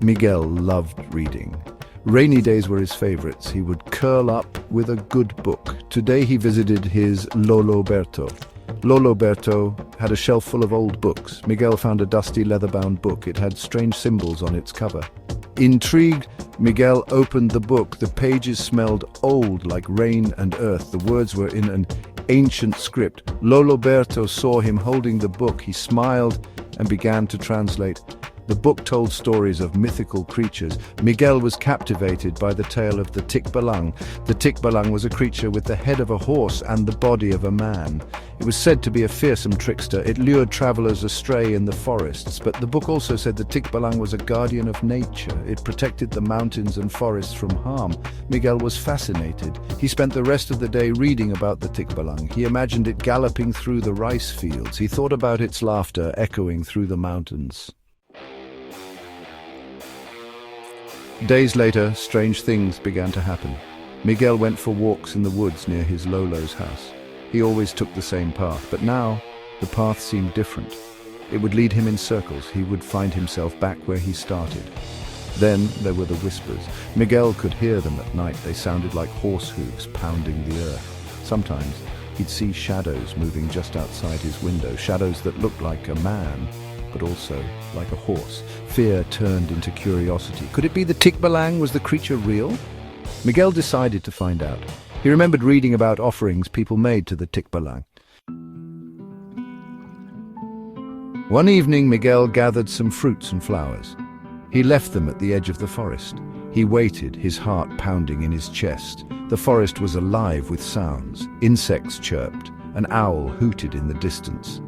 Miguel loved reading. Rainy days were his favorites. He would curl up with a good book. Today he visited his Lolo Berto. Lolo Berto had a shelf full of old books. Miguel found a dusty leather-bound book. It had strange symbols on its cover. Intrigued, Miguel opened the book. The pages smelled old, like rain and earth. The words were in an ancient script. Lolo Berto saw him holding the book. He smiled and began to translate. The book told stories of mythical creatures. Miguel was captivated by the tale of the Tikbalang. The Tikbalang was a creature with the head of a horse and the body of a man. It was said to be a fearsome trickster. It lured travelers astray in the forests, but the book also said the Tikbalang was a guardian of nature. It protected the mountains and forests from harm. Miguel was fascinated. He spent the rest of the day reading about the Tikbalang. He imagined it galloping through the rice fields. He thought about its laughter echoing through the mountains. Days later, strange things began to happen. Miguel went for walks in the woods near his Lolo's house. He always took the same path, but now the path seemed different. It would lead him in circles. He would find himself back where he started. Then there were the whispers. Miguel could hear them at night. They sounded like horse hooves pounding the earth. Sometimes he'd see shadows moving just outside his window, shadows that looked like a man, but also like a horse. Fear turned into curiosity. Could it be the Tikbalang? Was the creature real? Miguel decided to find out. He remembered reading about offerings people made to the Tikbalang. One evening, Miguel gathered some fruits and flowers. He left them at the edge of the forest. He waited, his heart pounding in his chest. The forest was alive with sounds. Insects chirped. An owl hooted in the distance.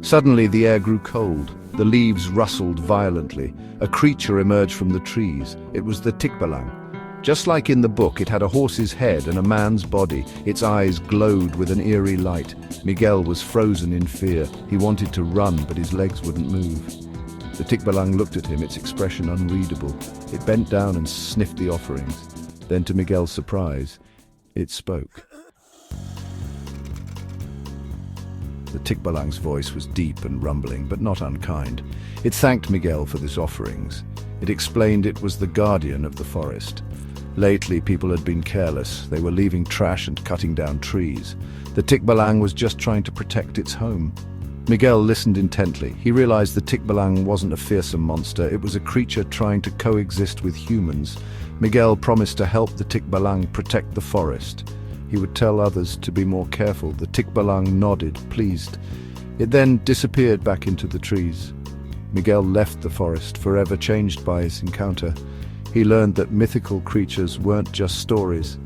Suddenly the air grew cold. The leaves rustled violently. A creature emerged from the trees. It was the Tikbalang. Just like in the book, it had a horse's head and a man's body. Its eyes glowed with an eerie light. Miguel was frozen in fear. He wanted to run, but his legs wouldn't move. The Tikbalang looked at him, its expression unreadable. It bent down and sniffed the offerings. Then, to Miguel's surprise, it spoke. The Tikbalang's voice was deep and rumbling, but not unkind. It thanked Miguel for his offerings. It explained it was the guardian of the forest. Lately, people had been careless. They were leaving trash and cutting down trees. The Tikbalang was just trying to protect its home. Miguel listened intently. He realized the Tikbalang wasn't a fearsome monster. It was a creature trying to coexist with humans. Miguel promised to help the Tikbalang protect the forest. He would tell others to be more careful. The Tikbalang nodded, pleased. It then disappeared back into the trees. Miguel left the forest, forever changed by his encounter. He learned that mythical creatures weren't just stories.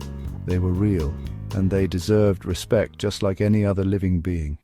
They were real, and they deserved respect just like any other living being.